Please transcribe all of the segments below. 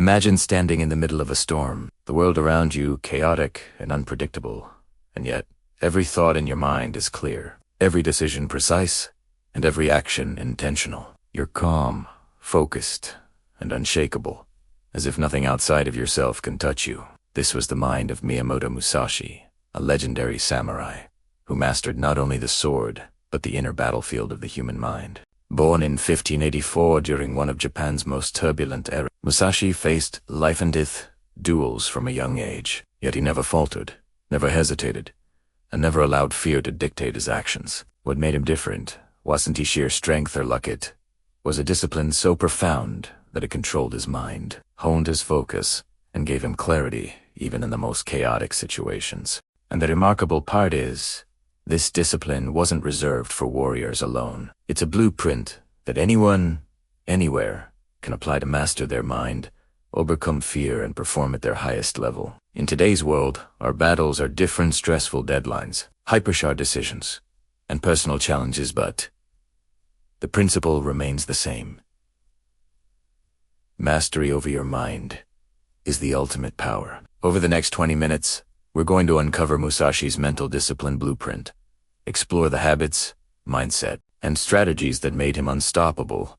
Imagine standing in the middle of a storm, the world around you chaotic and unpredictable, and yet every thought in your mind is clear, every decision precise, and every action intentional. You're calm, focused, and unshakable, as if nothing outside of yourself can touch you. This was the mind of Miyamoto Musashi, a legendary samurai, who mastered not only the sword, but the inner battlefield of the human mind. Born in 1584 during one of Japan's most turbulent eras, Musashi faced life-and-death duels from a young age. Yet he never faltered, never hesitated, and never allowed fear to dictate his actions. What made him different wasn't his sheer strength or luck, it was a discipline so profound that it controlled his mind, honed his focus, and gave him clarity even in the most chaotic situations. And the remarkable part is, this discipline wasn't reserved for warriors alone. It's a blueprint that anyone, anywhere, can apply to master their mind, overcome fear, and perform at their highest level. In today's world, our battles are different stressful deadlines, hyper-sharp decisions, and personal challenges, but the principle remains the same. Mastery over your mind is the ultimate power. Over the next 20 minutes, we're going to uncover Musashi's mental discipline blueprint, explore the habits, mindset, and strategies that made him unstoppable,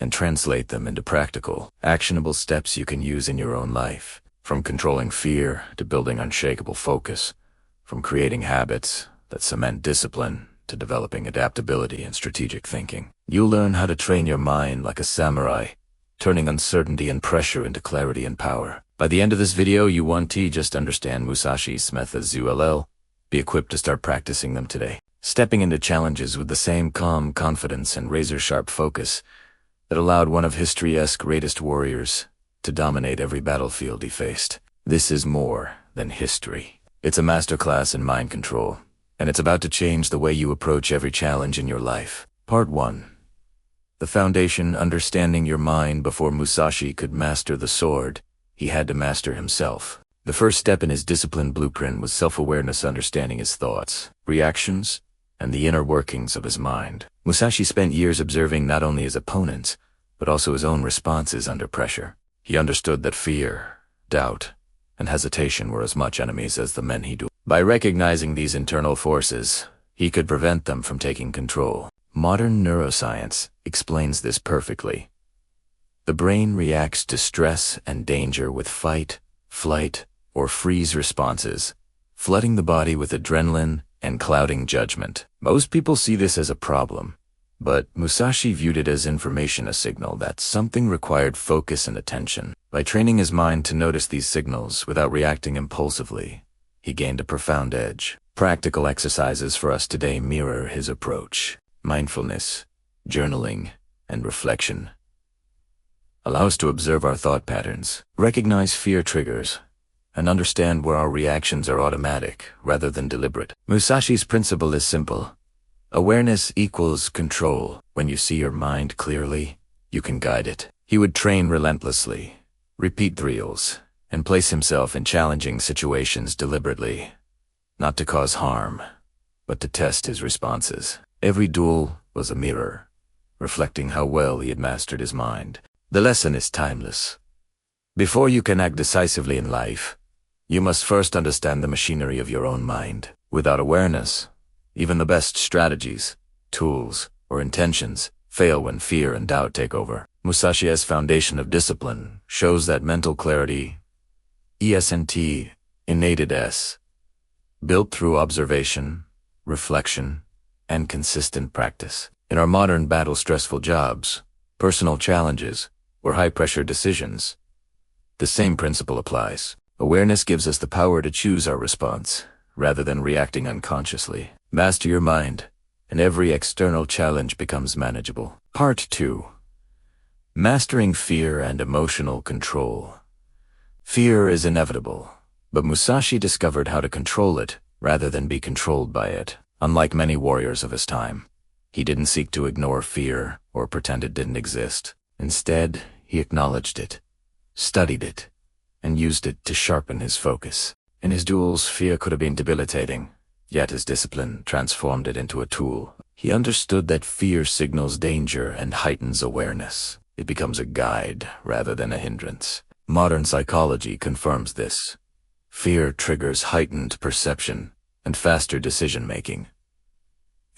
and translate them into practical, actionable steps you can use in your own life. From controlling fear to building unshakable focus, from creating habits that cement discipline to developing adaptability and strategic thinking. You'll learn how to train your mind like a samurai, turning uncertainty and pressure into clarity and power. By the end of this video, you won't just understand Musashi's methods. You'll be equipped to start practicing them today, stepping into challenges with the same calm confidence and razor-sharp focus that allowed one of history's greatest warriors to dominate every battlefield he faced. This is more than history. It's a masterclass in mind control, and it's about to change the way you approach every challenge in your life. Part 1. The foundation: understanding your mind. Before Musashi could master the sword, he had to master himself. The first step in his discipline blueprint was self-awareness, understanding his thoughts, reactions, and the inner workings of his mind. Musashi spent years observing not only his opponents, but also his own responses under pressure. He understood that fear, doubt, and hesitation were as much enemies as the men he dueled. By recognizing these internal forces, he could prevent them from taking control. Modern neuroscience explains this perfectly. The brain reacts to stress and danger with fight, flight, or freeze responses, flooding the body with adrenaline and clouding judgment. Most people see this as a problem, but Musashi viewed it as information, a signal that something required focus and attention. By training his mind to notice these signals without reacting impulsively, he gained a profound edge. Practical exercises for us today mirror his approach. Mindfulness, journaling, and reflection allow us to observe our thought patterns, recognize fear triggers, and understand where our reactions are automatic rather than deliberate. Musashi's principle is simple. Awareness equals control. When you see your mind clearly, you can guide it. He would train relentlessly, repeat drills, and place himself in challenging situations deliberately, not to cause harm, but to test his responses. Every duel was a mirror, reflecting how well he had mastered his mind. The lesson is timeless. Before you can act decisively in life, you must first understand the machinery of your own mind. Without awareness, even the best strategies, tools, or intentions fail when fear and doubt take over. Musashi's foundation of discipline shows that mental clarity, innate, built through observation, reflection, and consistent practice. In our modern battle-stressful jobs, personal challenges, or high-pressure decisions, the same principle applies. Awareness gives us the power to choose our response, rather than reacting unconsciously. Master your mind, and every external challenge becomes manageable. Part 2. Mastering fear and emotional control. Fear is inevitable, but Musashi discovered how to control it rather than be controlled by it. Unlike many warriors of his time, he didn't seek to ignore fear or pretend it didn't exist. Instead, he acknowledged it, studied it, and used it to sharpen his focus. In his duels, fear could have been debilitating, yet his discipline transformed it into a tool. He understood that fear signals danger and heightens awareness. It becomes a guide rather than a hindrance. Modern psychology confirms this. Fear triggers heightened perception and faster decision-making.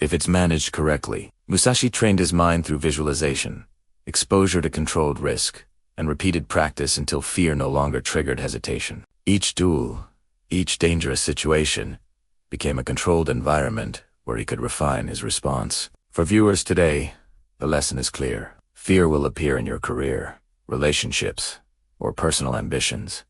If it's managed correctly, Musashi trained his mind through visualization, exposure to controlled risk, and repeated practice until fear no longer triggered hesitation. Each duel, each dangerous situation, became a controlled environment where he could refine his response. For viewers today, the lesson is clear. Fear will appear in your career, relationships, or personal ambitions,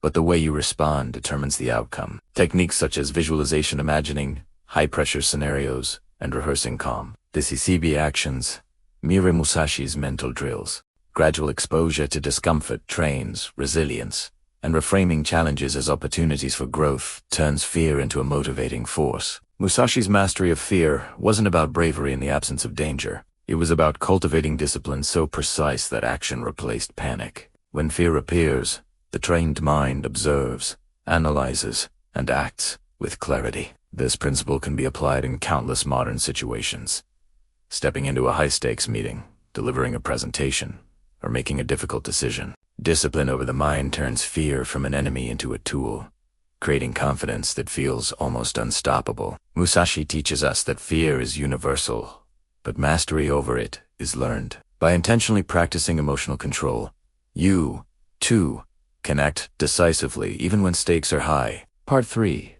but the way you respond determines the outcome. Techniques such as visualization, imagining high-pressure scenarios, and rehearsing calm decisive actions mirror Musashi's mental drills. Gradual exposure to discomfort trains resilience, and reframing challenges as opportunities for growth turns fear into a motivating force. Musashi's mastery of fear wasn't about bravery in the absence of danger. It was about cultivating discipline so precise that action replaced panic. When fear appears, the trained mind observes, analyzes, and acts with clarity. This principle can be applied in countless modern situations. Stepping into a high-stakes meeting, delivering a presentation, or making a difficult decision. Discipline over the mind turns fear from an enemy into a tool, creating confidence that feels almost unstoppable. Musashi teaches us that fear is universal, but mastery over it is learned. By intentionally practicing emotional control, you, too, can act decisively even when stakes are high. Part 3.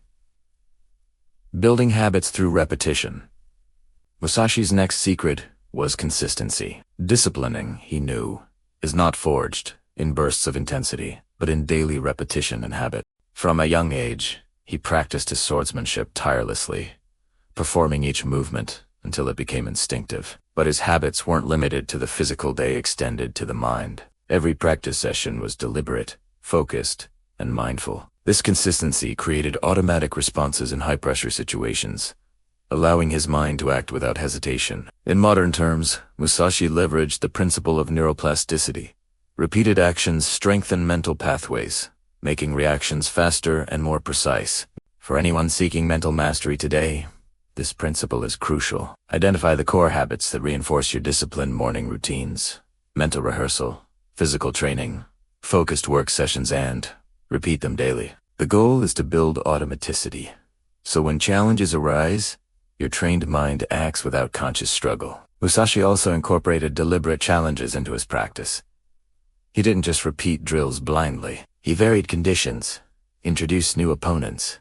Building habits through repetition. Musashi's next secret was consistency. Disciplining, he knew, is not forged in bursts of intensity, but in daily repetition and habit. From a young age, he practiced his swordsmanship tirelessly, performing each movement until it became instinctive. But his habits weren't limited to the physical, they extended to the mind. Every practice session was deliberate, focused, and mindful. This consistency created automatic responses in high-pressure situations, allowing his mind to act without hesitation. In modern terms, Musashi leveraged the principle of neuroplasticity. Repeated actions strengthen mental pathways, making reactions faster and more precise. For anyone seeking mental mastery today, this principle is crucial. Identify the core habits that reinforce your disciplined morning routines, mental rehearsal, physical training, focused work sessions, and repeat them daily. The goal is to build automaticity, so when challenges arise, your trained mind acts without conscious struggle. Musashi also incorporated deliberate challenges into his practice. He didn't just repeat drills blindly. He varied conditions, introduced new opponents,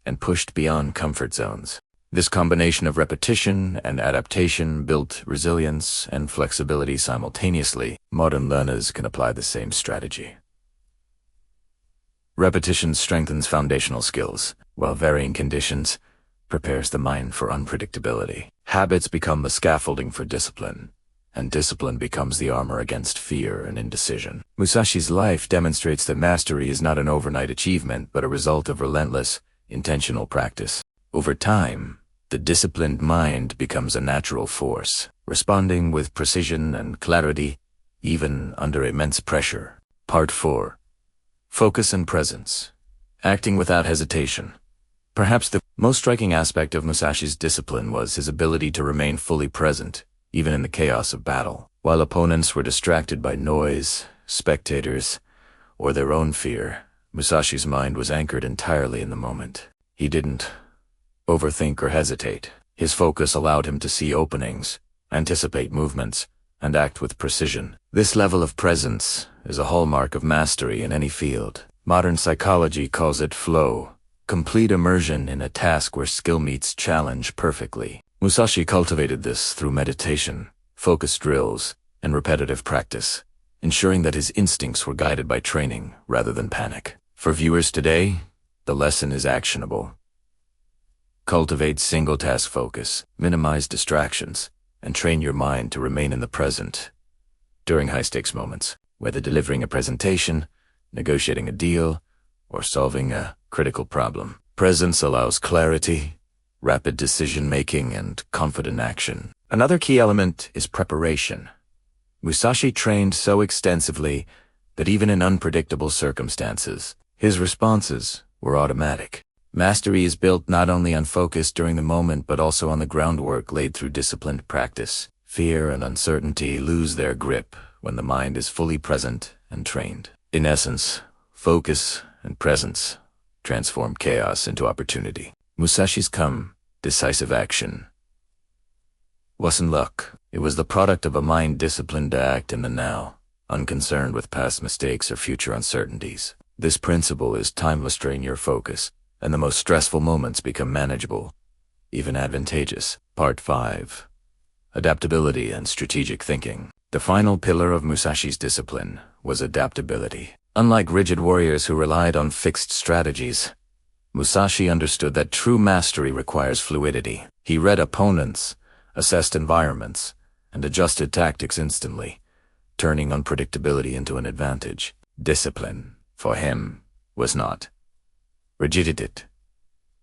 and pushed beyond comfort zones. This combination of repetition and adaptation built resilience and flexibility simultaneously. Modern learners can apply the same strategy. Repetition strengthens foundational skills, while varying conditions prepares the mind for unpredictability. Habits become the scaffolding for discipline, and discipline becomes the armor against fear and indecision. Musashi's life demonstrates that mastery is not an overnight achievement, but a result of relentless, intentional practice. Over time, the disciplined mind becomes a natural force, responding with precision and clarity, even under immense pressure. Part 4. Focus and presence. Acting without hesitation. Perhaps the most striking aspect of Musashi's discipline was his ability to remain fully present, even in the chaos of battle. While opponents were distracted by noise, spectators, or their own fear, Musashi's mind was anchored entirely in the moment. He didn't overthink or hesitate. His focus allowed him to see openings, anticipate movements, and act with precision. This level of presence is a hallmark of mastery in any field. Modern psychology calls it flow, complete immersion in a task where skill meets challenge perfectly. Musashi cultivated this through meditation, focused drills, and repetitive practice, ensuring that his instincts were guided by training rather than panic. For viewers today, the lesson is actionable. Cultivate single-task focus, minimize distractions, and train your mind to remain in the present during high-stakes moments, whether delivering a presentation, negotiating a deal, or solving a critical problem. Presence allows clarity, rapid decision-making, and confident action. Another key element is preparation. Musashi trained so extensively that even in unpredictable circumstances, his responses were automatic. Mastery is built not only on focus during the moment but also on the groundwork laid through disciplined practice. Fear and uncertainty lose their grip when the mind is fully present and trained. In essence, focus and presence transformed chaos into opportunity. Musashi's decisive action wasn't luck. It was the product of a mind disciplined to act in the now, unconcerned with past mistakes or future uncertainties. This principle is timeless. Train your focus, and the most stressful moments become manageable, even advantageous. Part 5. Adaptability and strategic thinking. The final pillar of Musashi's discipline was adaptability. Unlike rigid warriors who relied on fixed strategies, Musashi understood that true mastery requires fluidity. He read opponents, assessed environments, and adjusted tactics instantly, turning unpredictability into an advantage. Discipline, for him, was not rigidity. It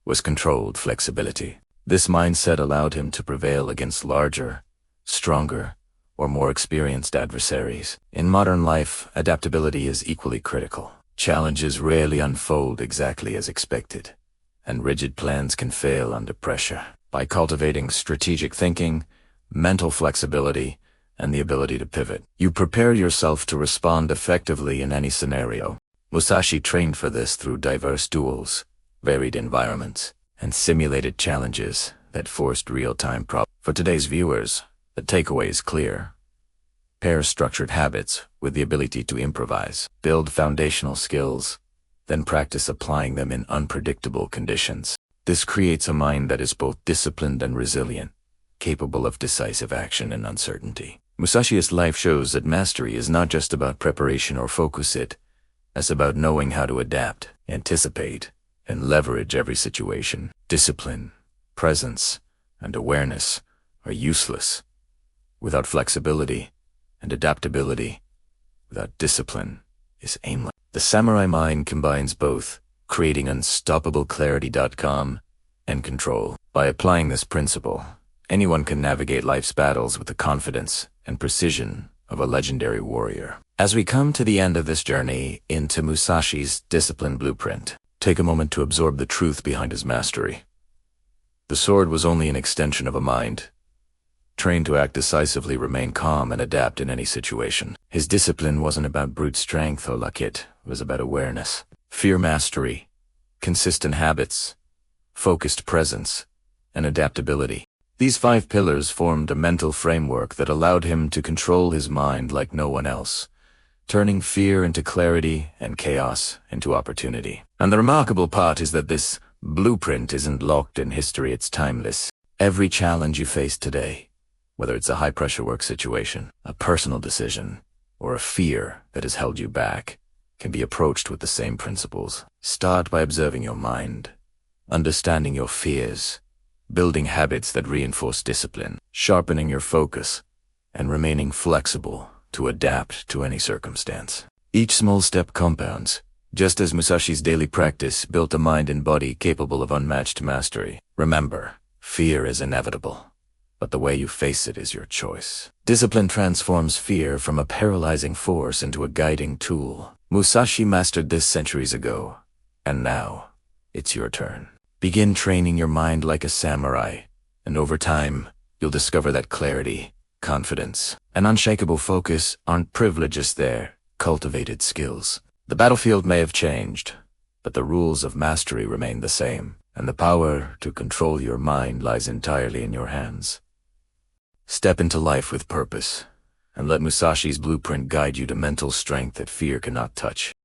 was controlled flexibility. This mindset allowed him to prevail against larger, stronger, or more experienced adversaries. In modern life, adaptability is equally critical. Challenges rarely unfold exactly as expected, and rigid plans can fail under pressure. By cultivating strategic thinking, mental flexibility, and the ability to pivot, you prepare yourself to respond effectively in any scenario. Musashi trained for this through diverse duels, varied environments, and simulated challenges that forced real-time problems. For today's viewers, the takeaway is clear. Pair structured habits with the ability to improvise. Build foundational skills, then practice applying them in unpredictable conditions. This creates a mind that is both disciplined and resilient, capable of decisive action in uncertainty. Musashi's life shows that mastery is not just about preparation or focus. It's about knowing how to adapt, anticipate, and leverage every situation. Discipline, presence, and awareness are useless without flexibility, and adaptability without discipline is aimless. The samurai mind combines both, creating unstoppable clarity.com and control. By applying this principle, anyone can navigate life's battles with the confidence and precision of a legendary warrior. As we come to the end of this journey into Musashi's Discipline Blueprint, take a moment to absorb the truth behind his mastery. The sword was only an extension of a mind, trained to act decisively, remain calm, and adapt in any situation. His discipline wasn't about brute strength or luck. It was about awareness, fear mastery, consistent habits, focused presence, and adaptability. These 5 pillars formed a mental framework that allowed him to control his mind like no one else, turning fear into clarity and chaos into opportunity. And the remarkable part is that this blueprint isn't locked in history. It's timeless. Every challenge you face today, whether it's a high-pressure work situation, a personal decision, or a fear that has held you back, can be approached with the same principles. Start by observing your mind, understanding your fears, building habits that reinforce discipline, sharpening your focus, and remaining flexible to adapt to any circumstance. Each small step compounds, just as Musashi's daily practice built a mind and body capable of unmatched mastery. Remember, fear is inevitable, but the way you face it is your choice. Discipline transforms fear from a paralyzing force into a guiding tool. Musashi mastered this centuries ago, and now it's your turn. Begin training your mind like a samurai, and over time, you'll discover that clarity, confidence, and unshakable focus aren't privileges. They're cultivated skills. The battlefield may have changed, but the rules of mastery remain the same, and the power to control your mind lies entirely in your hands. Step into life with purpose, and let Musashi's blueprint guide you to mental strength that fear cannot touch.